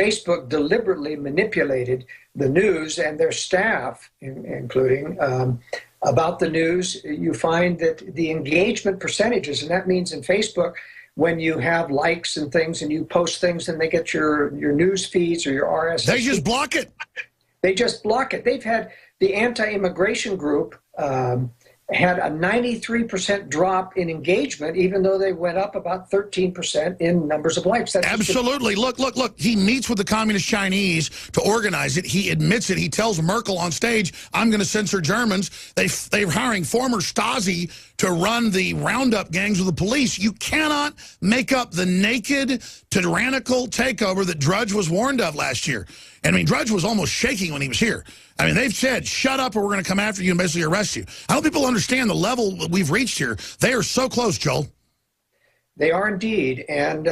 Facebook deliberately manipulated the news and their staff, including about the news. You find that the engagement percentages, and that means in Facebook, when you have likes and things and you post things and they get your news feeds or your RSS They just block it. They just block it. They've had the anti-immigration group had a 93% drop in engagement, even though they went up about 13% in numbers of likes. That's absolutely. Look. He meets with the Communist Chinese to organize it. He admits it. He tells Merkel on stage, I'm going to censor Germans. They're hiring former Stasi to run the roundup gangs of the police. You cannot make up the naked, tyrannical takeover that Drudge was warned of last year. I mean, Drudge was almost shaking when he was here. I mean, they've said, shut up or we're going to come after you and basically arrest you. I hope people understand the level that we've reached here. They are so close, Joel. They are indeed. And,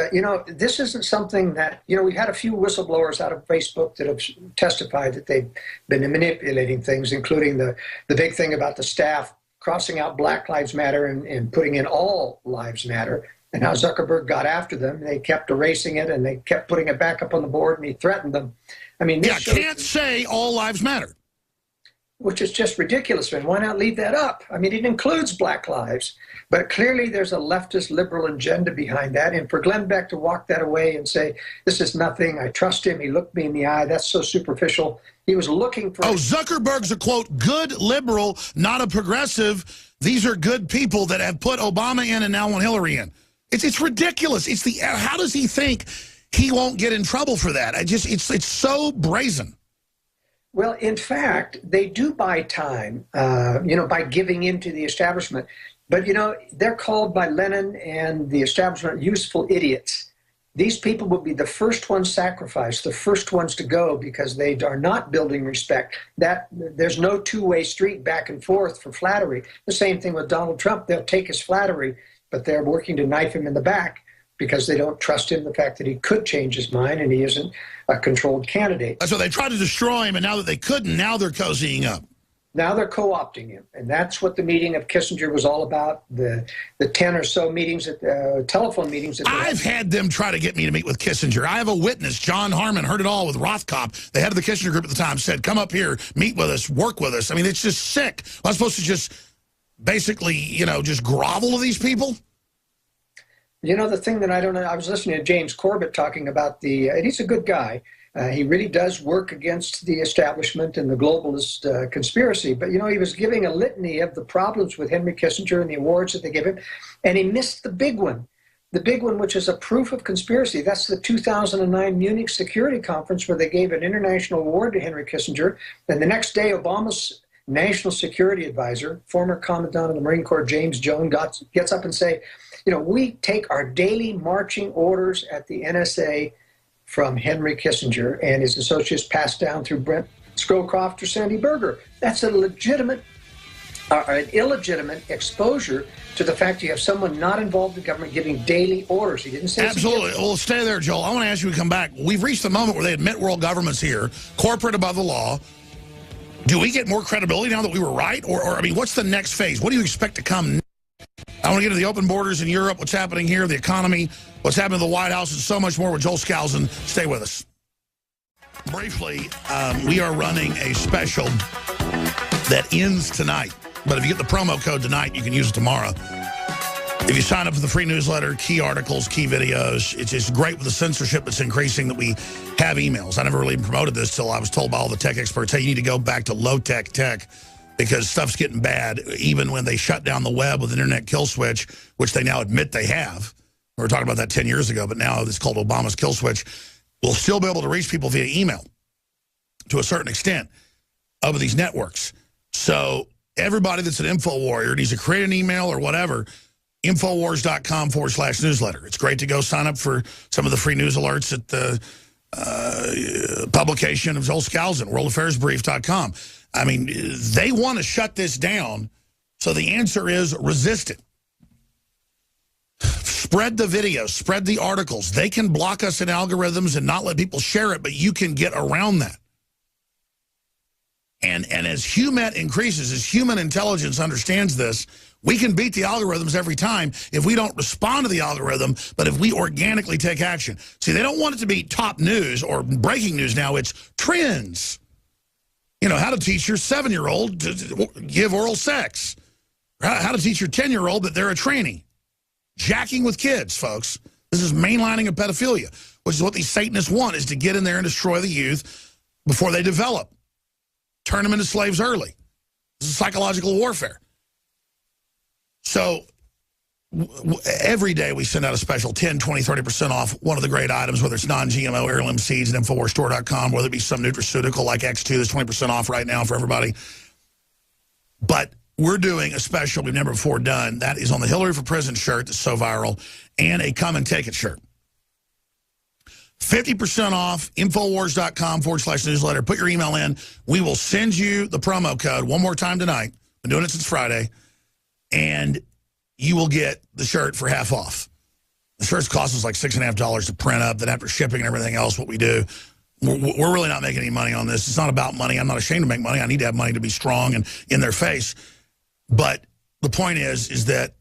this isn't something that, we've had a few whistleblowers out of Facebook that have testified that they've been manipulating things, including the big thing about the staff crossing out Black Lives Matter and putting in All Lives Matter, and how Zuckerberg got after them. They kept erasing it, and they kept putting it back up on the board, and he threatened them. I mean, this can't say all lives matter. Which is just ridiculous. And why not leave that up? I mean, it includes Black lives. But clearly there's a leftist liberal agenda behind that. And for Glenn Beck to walk that away and say, this is nothing, I trust him, he looked me in the eye, that's so superficial. He was looking for... Oh, Zuckerberg's a, quote, good liberal, not a progressive. These are good people that have put Obama in and now want Hillary in. It's ridiculous. How does he think he won't get in trouble for that? It's so brazen. Well, in fact, they do buy time, by giving in to the establishment. But, they're called by Lenin and the establishment useful idiots. These people will be the first ones sacrificed, the first ones to go, because they are not building respect. There's no two-way street back and forth for flattery. The same thing with Donald Trump. They'll take his flattery, but they're working to knife him in the back because they don't trust him, the fact that he could change his mind and he isn't a controlled candidate. So they tried to destroy him, and now that they couldn't, now they're cozying up. Now they're co-opting him, and that's what the meeting of Kissinger was all about, the 10 or so meetings, telephone meetings. I've had them try to get me to meet with Kissinger. I have a witness, John Harmon, heard it all with Rothkopf. The head of the Kissinger group at the time said, come up here, meet with us, work with us. I mean, it's just sick. I'm supposed to just basically, just grovel to these people? The thing that I don't know, I was listening to James Corbett talking about and he's a good guy. He really does work against the establishment and the globalist conspiracy. But, he was giving a litany of the problems with Henry Kissinger and the awards that they give him. And he missed the big one, which is a proof of conspiracy. That's the 2009 Munich Security Conference, where they gave an international award to Henry Kissinger. And the next day, Obama's national security advisor, former commandant of the Marine Corps, James Jones, gets up and say, we take our daily marching orders at the NSA from Henry Kissinger and his associates passed down through Brent Scowcroft or Sandy Berger. That's an illegitimate exposure to the fact you have someone not involved in government giving daily orders. He didn't say... Absolutely. Well, stay there, Joel. I want to ask you to come back. We've reached the moment where they admit world government's here, corporate above the law. Do we get more credibility now that we were right? Or what's the next phase? What do you expect to come next? I want to get to the open borders in Europe, what's happening here, the economy, what's happening to the White House, and so much more with Joel Skousen. Stay with us. Briefly, we are running a special that ends tonight. But if you get the promo code tonight, you can use it tomorrow. If you sign up for the free newsletter, key articles, key videos, it's just great with the censorship that's increasing that we have emails. I never really promoted this till I was told by all the tech experts, hey, you need to go back to low-tech tech because stuff's getting bad, even when they shut down the web with internet kill switch, which they now admit they have. We were talking about that 10 years ago, but now it's called Obama's kill switch. We'll still be able to reach people via email to a certain extent over these networks. So everybody that's an InfoWarrior needs to create an email or whatever, Infowars.com/newsletter. It's great to go sign up for some of the free news alerts at the publication of Joel Skousen, worldaffairsbrief.com. I mean, they want to shut this down, so the answer is resist it. Spread the videos, spread the articles. They can block us in algorithms and not let people share it, but you can get around that. And as HUMET increases, as human intelligence understands this, We can beat the algorithms every time if we don't respond to the algorithm, but if we organically take action. See, they don't want it to be top news or breaking news now. It's trends. You know, how to teach your 7-year-old to give oral sex. How to teach your 10-year-old that they're a tranny. Jacking with kids, folks. This is mainlining of pedophilia, which is what these Satanists want, is to get in there and destroy the youth before they develop. Turn them into slaves early. This is psychological warfare. So every day we send out a special 10, 20, 30% off one of the great items, whether it's non-GMO heirloom seeds at InfoWarsStore.com, whether it be some nutraceutical like X2 that's 20% off right now for everybody. But we're doing a special we've never before done. That is on the Hillary for Prison shirt that's so viral, and a Come and Take It shirt. 50% off, Infowars.com/newsletter. Put your email in. We will send you the promo code one more time tonight. Been doing it since Friday. And you will get the shirt for half off. The shirts cost us like $6.50 to print up. Then after shipping and everything else, what we do, we're really not making any money on this. It's not about money. I'm not ashamed to make money. I need to have money to be strong and in their face. But the point is that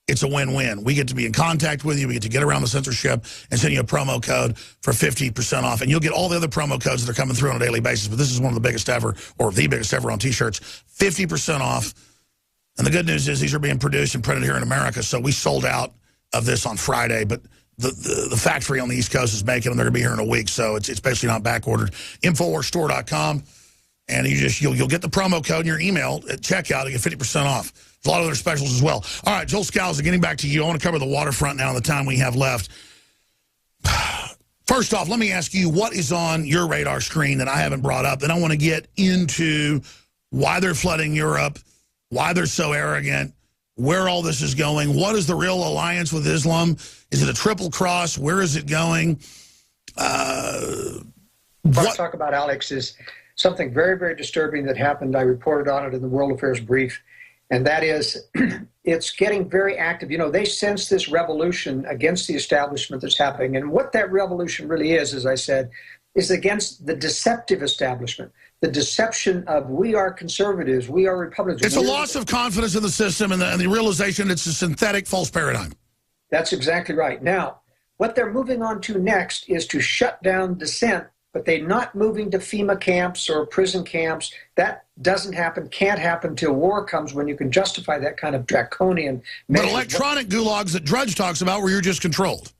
it's a win-win. We get to be in contact with you. We get to get around the censorship and send you a promo code for 50% off. And you'll get all the other promo codes that are coming through on a daily basis. But this is one of the biggest ever, or the biggest ever on T-shirts. 50% off. And the good news is these are being produced and printed here in America. So we sold out of this on Friday. But the factory on the East Coast is making them. They're going to be here in a week. So it's basically not back-ordered. InfoWarsStore.com. And you'll get the promo code in your email at checkout and get 50% off. There's a lot of other specials as well. All right, Joel Scalzo, getting back to you. I want to cover the waterfront now in the time we have left. First off, let me ask you, what is on your radar screen that I haven't brought up? Then I want to get into why they're flooding Europe, why they're so arrogant, where all this is going. What is the real alliance with Islam? Is it a triple cross? Where is it going? What I talk about, Alex, is something very, very disturbing that happened. I reported on it in the World Affairs Brief, and that is it's getting very active. You know, they sense this revolution against the establishment that's happening, and what that revolution really is, as I said, is against the deceptive establishment, the deception of we are conservatives, we are Republicans. It's a loss of confidence in the system and the realization it's a synthetic false paradigm. That's exactly right. Now, what they're moving on to next is to shut down dissent, but they're not moving to FEMA camps or prison camps. That doesn't happen, can't happen till war comes, when you can justify that kind of draconian measure. But electronic gulags that Drudge talks about where you're just controlled.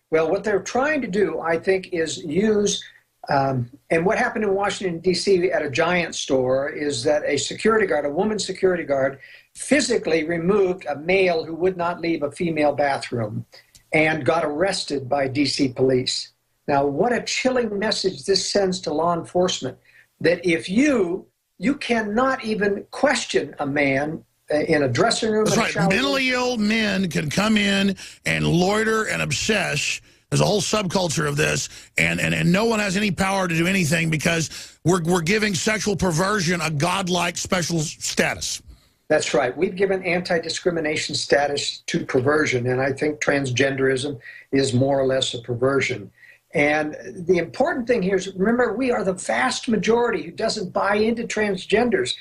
Well, what they're trying to do, I think, is use, and what happened in Washington, D.C. at a Giant store is that a security guard, a woman security guard, physically removed a male who would not leave a female bathroom and got arrested by D.C. police. Now, what a chilling message this sends to law enforcement, that if you cannot even question a man in a dressing room. That's right. Mentally ill men can come in and loiter and obsess. There's a whole subculture of this, and no one has any power to do anything because we're giving sexual perversion a godlike special status. That's right. We've given anti-discrimination status to perversion, and I think transgenderism is more or less a perversion. And the important thing here is, remember, we are the vast majority who doesn't buy into transgenders.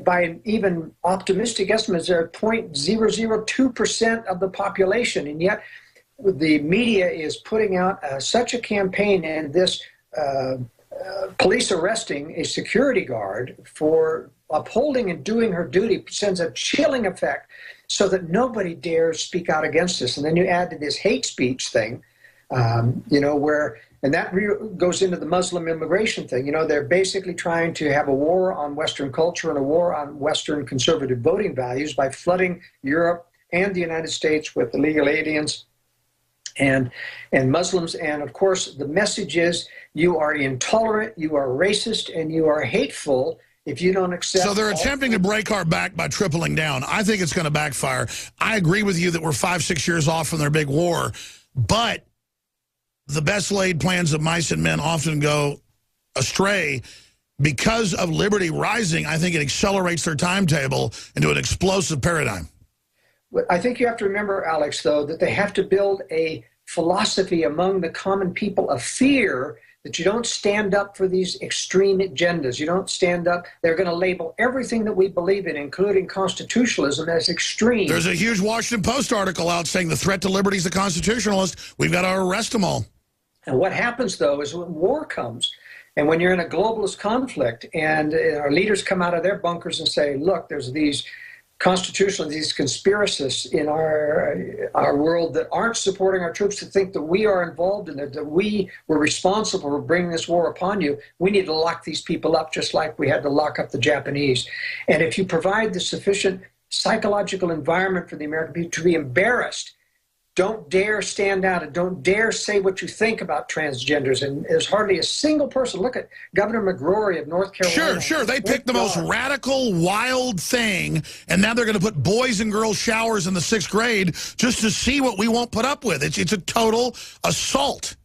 By even optimistic estimates, they're 0.002% of the population. And yet the media is putting out such a campaign, and this police arresting a security guard for upholding and doing her duty sends a chilling effect so that nobody dares speak out against this. And then you add to this hate speech thing, you know, where, and that goes into the Muslim immigration thing. You know, they're basically trying to have a war on Western culture and a war on Western conservative voting values by flooding Europe and the United States with illegal aliens and Muslims. And of course, the message is you are intolerant, you are racist, and you are hateful if you don't accept. So they're attempting to break our back by tripling down. I think it's going to backfire. I agree with you that we're 5-6 years off from their big war, but the best laid plans of mice and men often go astray. Because of liberty rising, I think it accelerates their timetable into an explosive paradigm. I think you have to remember, Alex, though, that they have to build a philosophy among the common people of fear that you don't stand up for these extreme agendas. You don't stand up. They're going to label everything that we believe in, including constitutionalism, as extreme. There's a huge Washington Post article out saying the threat to liberty is the constitutionalist. We've got to arrest them all. And what happens, though, is when war comes, and when you're in a globalist conflict, and our leaders come out of their bunkers and say, look, there's these constitutionalists, these conspiracists in our world that aren't supporting our troops, to think that we are involved in it, that we were responsible for bringing this war upon you. We need to lock these people up just like we had to lock up the Japanese. And if you provide the sufficient psychological environment for the American people to be embarrassed, don't dare stand out and don't dare say what you think about transgenders. And there's hardly a single person. Look at Governor McGrory of North Carolina. Sure. They picked the most radical, wild thing, and now they're going to put boys and girls showers in the 6th grade just to see what we won't put up with. It's a total assault.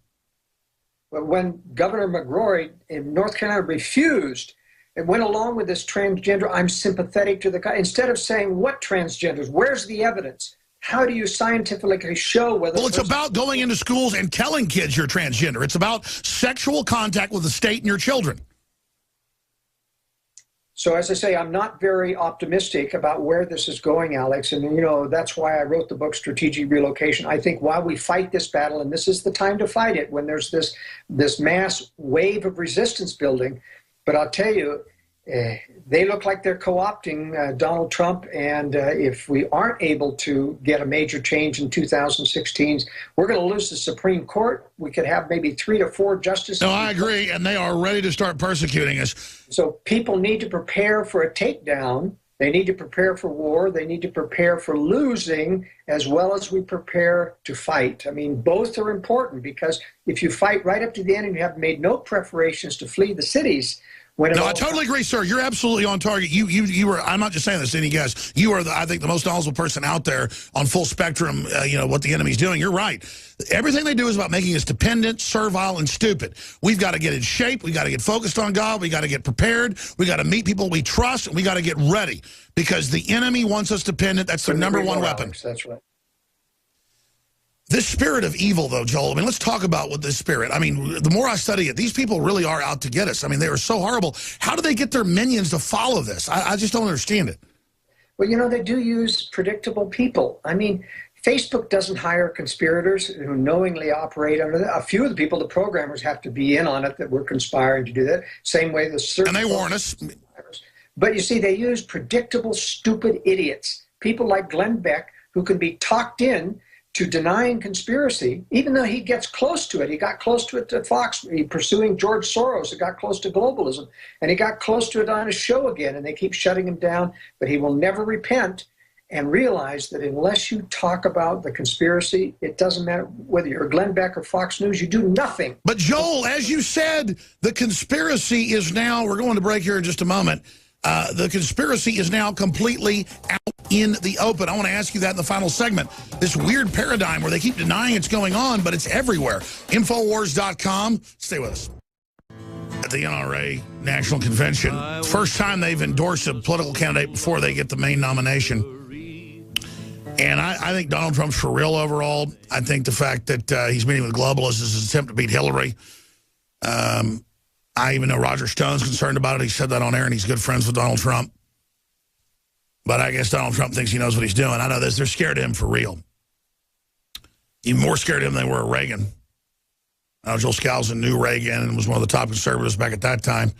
But when Governor McGrory in North Carolina refused and went along with this transgender, I'm sympathetic to the guy. Instead of saying, what transgenders? Where's the evidence? How do you scientifically show whether... Well, it's about going into schools and telling kids you're transgender. It's about sexual contact with the state and your children. So as I say, I'm not very optimistic about where this is going, Alex. And, you know, that's why I wrote the book Strategic Relocation. I think while we fight this battle, and this is the time to fight it, when there's this mass wave of resistance building, but I'll tell you, they look like they're co-opting Donald Trump, and if we aren't able to get a major change in 2016, we're going to lose the Supreme Court. We could have maybe 3 to 4 justices. No, I agree, and they are ready to start persecuting us. So people need to prepare for a takedown. They need to prepare for war. They need to prepare for losing as well as we prepare to fight. I mean, both are important, because if you fight right up to the end and you have made no preparations to flee the cities... No, I totally agree, sir. You're absolutely on target. You were. I'm not just saying this to any guys. You are, I think, the most knowledgeable person out there on full spectrum. You know what the enemy's doing. You're right. Everything they do is about making us dependent, servile, and stupid. We've got to get in shape. We got to get focused on God. We got to get prepared. We got to meet people we trust, and we got to get ready, because the enemy wants us dependent. That's their number one weapon. Alex, that's right. This spirit of evil, though, Joel, I mean, let's talk about what this spirit, I mean, the more I study it, these people really are out to get us. I mean, they are so horrible. How do they get their minions to follow this? I just don't understand it. Well, you know, they do use predictable people. I mean, Facebook doesn't hire conspirators who knowingly operate under that. A few of the people, the programmers, have to be in on it, that we're conspiring to do that. Same way the search. And they warn us. But you see, they use predictable, stupid idiots. People like Glenn Beck, who can be talked in to denying conspiracy, even though he gets close to it. He got close to it to Fox, pursuing George Soros. He got close to globalism, and he got close to it on his show again, and they keep shutting him down. But he will never repent and realize that unless you talk about the conspiracy, it doesn't matter whether you're Glenn Beck or Fox News, you do nothing. But Joel, as you said, the conspiracy is now, we're going to break here in just a moment, the conspiracy is now completely out in the open. I want to ask you that in the final segment. This weird paradigm where they keep denying it's going on, but it's everywhere. Infowars.com. Stay with us. At the NRA National Convention, first time they've endorsed a political candidate before they get the main nomination. And I think Donald Trump's for real overall. I think the fact that he's meeting with globalists is his attempt to beat Hillary. I even know Roger Stone's concerned about it. He said that on air, and he's good friends with Donald Trump. But I guess Donald Trump thinks he knows what he's doing. I know this. They're scared of him for real. Even more scared of him than they were of Reagan. Joel Skousen knew Reagan and was one of the top conservatives back at that time.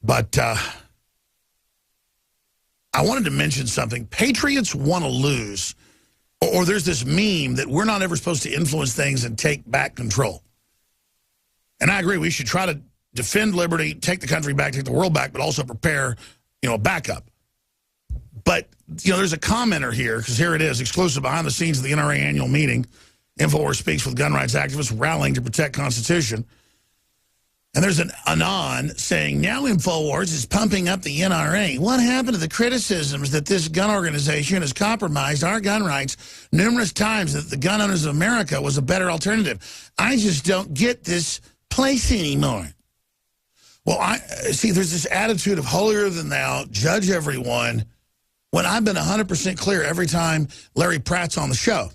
But I wanted to mention something. Patriots want to lose. Or there's this meme that we're not ever supposed to influence things and take back control. And I agree. We should try to defend liberty, take the country back, take the world back, but also prepare, a backup. But, there's a commenter here, because here it is, exclusive behind the scenes of the NRA annual meeting. InfoWars speaks with gun rights activists rallying to protect Constitution. And there's an Anon saying, now InfoWars is pumping up the NRA. What happened to the criticisms that this gun organization has compromised our gun rights numerous times, that the gun owners of America was a better alternative? I just don't get this place anymore. Well, there's this attitude of holier than thou, judge everyone, when I've been 100% clear every time Larry Pratt's on the show.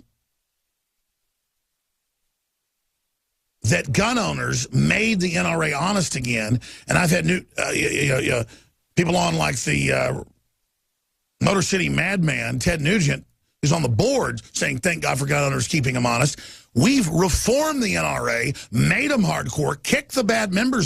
that gun owners made the NRA honest again. And I've had new people on like the Motor City Madman, Ted Nugent, who's on the board, saying, thank God for gun owners keeping them honest. We've reformed the NRA, made them hardcore, kicked the bad members